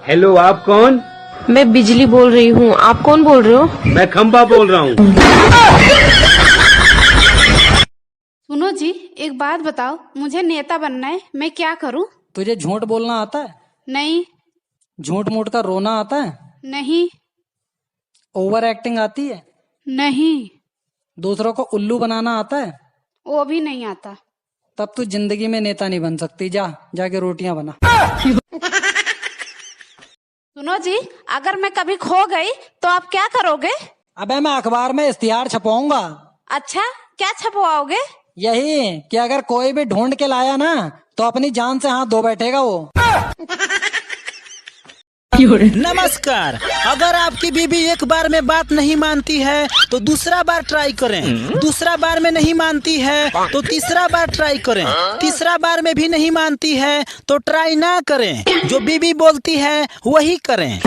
Hello, आप कौन? मैं बिजली बोल रही हूँ। आप कौन बोल रहे हो? मैं खंबा बोल रहा हूँ। सुनो जी, एक बात बताओ, मुझे नेता बनना है, मैं क्या करूं? तुझे झूठ बोलना आता है? नहीं। झूठ मूठ का रोना आता है? नहीं। ओवर एक्टिंग आती है? नहीं। दूसरों को उल्लू बनाना आता है? वो भी नहीं आता। तब तू जिंदगी में नेता नहीं बन सकती। जाके रोटियां बना। सुनो जी, अगर मैं कभी खो गई तो आप क्या करोगे? अबे मैं अखबार में इश्तिहार छपवाऊंगा। अच्छा, क्या छपवाओगे? यही कि अगर कोई भी ढूंढ के लाया ना तो अपनी जान से हाथ धो बैठेगा वो। नमस्कार। अगर आपकी बीबी एक बार में बात नहीं मानती है तो दूसरा बार ट्राई करें। दूसरा बार में नहीं मानती है तो तीसरा बार ट्राई करें। तीसरा बार में भी नहीं मानती है तो ट्राई ना करें। जो बीबी बोलती है वही करें।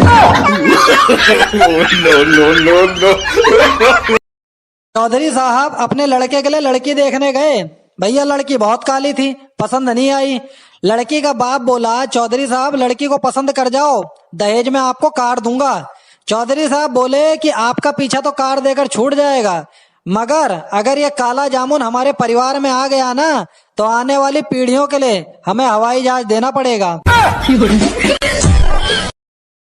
चौधरी साहब अपने लड़के के लिए लड़की देखने गए। भैया लड़की बहुत काली थी, पसंद नहीं आई। लड़की का बाप बोला, चौधरी साहब लड़की को पसंद कर जाओ, दहेज में आपको कार दूंगा। चौधरी साहब बोले कि आपका पीछा तो कार देकर छूट जाएगा, मगर अगर ये काला जामुन हमारे परिवार में आ गया ना तो आने वाली पीढ़ियों के लिए हमें हवाई जहाज देना पड़ेगा।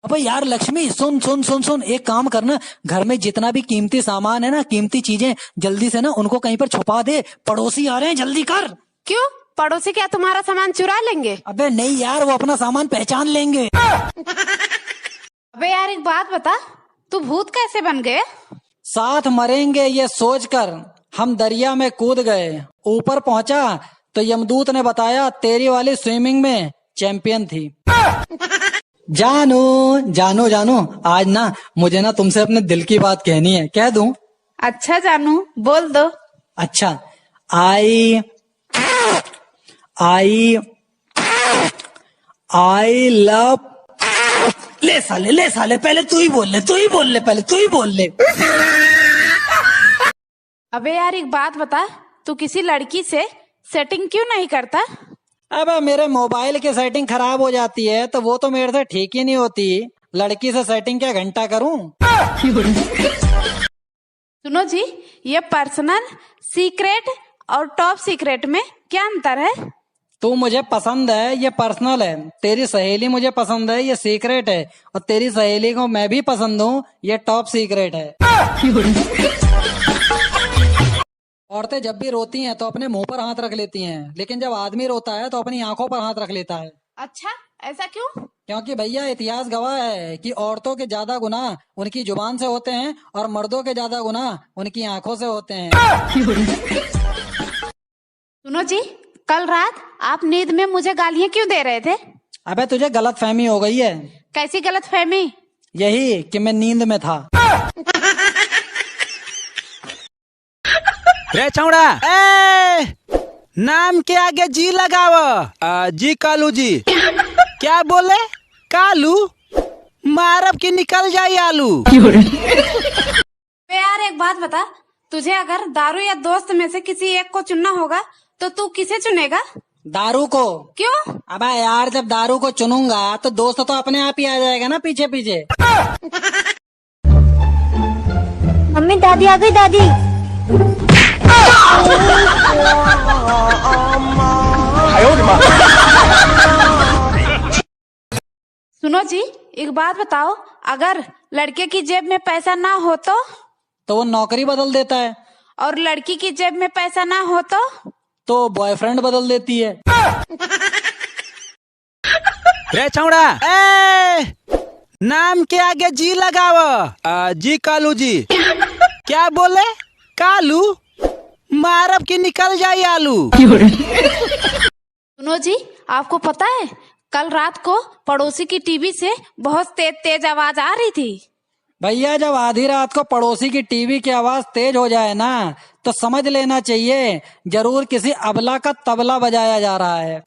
अबे यार लक्ष्मी, सुन सुन सुन सुन, एक काम करना, घर में जितना भी कीमती सामान है ना, कीमती चीजें, जल्दी से ना उनको कहीं पर छुपा दे। पड़ोसी आ रहे हैं, जल्दी कर। क्यों? पड़ोसी क्या तुम्हारा सामान चुरा लेंगे? अबे नहीं यार, वो अपना सामान पहचान लेंगे। अबे यार, एक बात बता, तू भूत कैसे बन गए? साथ मरेंगे ये सोचकर हम दरिया में कूद गए। ऊपर पहुंचा तो यमदूत ने बताया तेरी वाली स्विमिंग में चैंपियन थी। जानू जानू जानू, आज ना मुझे ना तुमसे अपने दिल की बात कहनी है, कह दूं? अच्छा जानू, बोल दो। अच्छा, आई लव। ले साले, पहले तू ही बोल ले, पहले तू ही बोल ले। अबे यार, एक बात बता, तू किसी लड़की से सेटिंग क्यों नहीं करता? अबे मेरे मोबाइल की सेटिंग खराब हो जाती है तो वो तो मेरे से ठीक ही नहीं होती। लड़की से सेटिंग क्या घंटा करूं? सुनो जी, ये पर्सनल, सीक्रेट और टॉप सीक्रेट में क्या अंतर है? तू मुझे पसंद है, ये पर्सनल है। तेरी सहेली मुझे पसंद है, ये सीक्रेट है। और तेरी सहेली को मैं भी पसंद हूँ, ये टॉप सीक्रेट है। औरतें जब भी रोती हैं तो अपने मुंह पर हाथ रख लेती हैं, लेकिन जब आदमी रोता है तो अपनी आंखों पर हाथ रख लेता है। अच्छा, ऐसा क्यों? क्योंकि भैया इतिहास गवाह है कि औरतों के ज्यादा गुनाह उनकी जुबान से होते हैं और मर्दों के ज्यादा गुनाह उनकी आंखों से होते हैं। सुनो जी, कल रात आप नींद में मुझे गालियां क्यों दे रहे थे? अबे तुझे गलत फहमी हो गई है। कैसी गलत फहमी? यही कि मैं नींद में था। रे छौड़ा, नाम के आगे जी लगाव। जी कालू जी। क्या बोले? कालू? मारब की निकल जाई आलू। यार एक बात बता, तुझे अगर दारू या दोस्त में से किसी एक को चुनना होगा तो तू किसे चुनेगा? दारू को। क्यों? अबे यार, जब दारू को चुनूंगा तो दोस्त तो अपने आप ही आ जाएगा ना पीछे पीछे। मम्मी दादी आ गई, दादी। सुनो जी, एक बात बताओ, अगर लड़के की जेब में पैसा ना हो तो वो नौकरी बदल देता है। और लड़की की जेब में पैसा ना हो तो बॉयफ्रेंड बदल देती है। रे छौड़ा, नाम के आगे जी लगाव। जी कालू जी। क्या बोले? कालू? मारब की निकल जाई आलू। सुनो जी, आपको पता है कल रात को पड़ोसी की टीवी से बहुत तेज तेज आवाज आ रही थी। भैया जब आधी रात को पड़ोसी की टीवी की आवाज तेज हो जाए ना तो समझ लेना चाहिए जरूर किसी अबला का तबला बजाया जा रहा है।